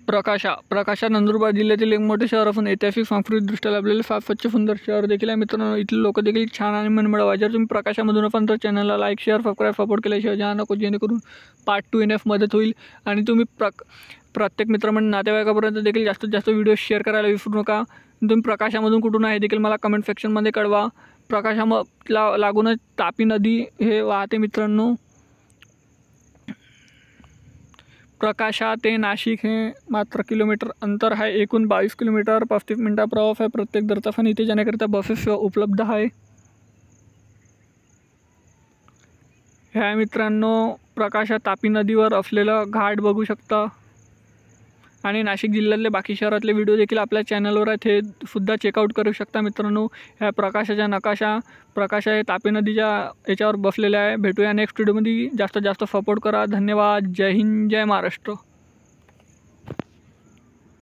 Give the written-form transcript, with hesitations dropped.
प्रकाशा नंदुरबार जिल्ह्यातील एक मोठे शहर असून ऐतिहासिक सांस्कृतिकदृष्ट्या लाभलेले फार स्वच्छ सुंदर शहर देखील आहे मित्रांनो. इथले लोक देखील छान आणि मनमिळाऊ आहे. जर तुम्ही प्रकाशामधून असाल तर चॅनलला लाईक शेअर सबस्क्राईब सपोर्ट केल्याशिवाय जाऊ नको, जेणेकरून पार्ट 2 येण्यास मदत होईल. आणि तुम्ही प्रत्येक मित्रमंडळ नातेवाईकापर्यंत देखील जास्तीत जास्त व्हिडिओ शेअर करायला विसरू नका. तुम्ही प्रकाशामधून कुठून आहे देखील मला कमेंट सेक्शनमध्ये कळवा. प्रकाशाला लागूनच तापी नदी हे वाहते मित्रांनो. प्रकाशा ते नाशिक हे मात्र किलोमीटर अंतर आहे. एकूण 22 किलोमीटर 35 मिनटा प्रवास आहे प्रत्येक दरचा. इथे जाण्याकरिता बसेस उपलब्ध आहे. ह्या मित्रांनो प्रकाशा तापी नदीवर असलेलं घाट बघू शकता. आणि नाशिक जिल्ह्यातले बाकी शहरातले व्हिडिओ देखील आपल्या चॅनलवर आहेत, हे सुद्धा चेकआउट करू शकता मित्रांनो. ह्या प्रकाशाच्या नकाशा प्रकाशा हे तापी नदीच्या याच्यावर बसलेले आहे. भेटूया नेक्स्ट व्हिडिओमध्ये. जास्तीत जास्त सपोर्ट करा. धन्यवाद. जय हिंद, जय महाराष्ट्र.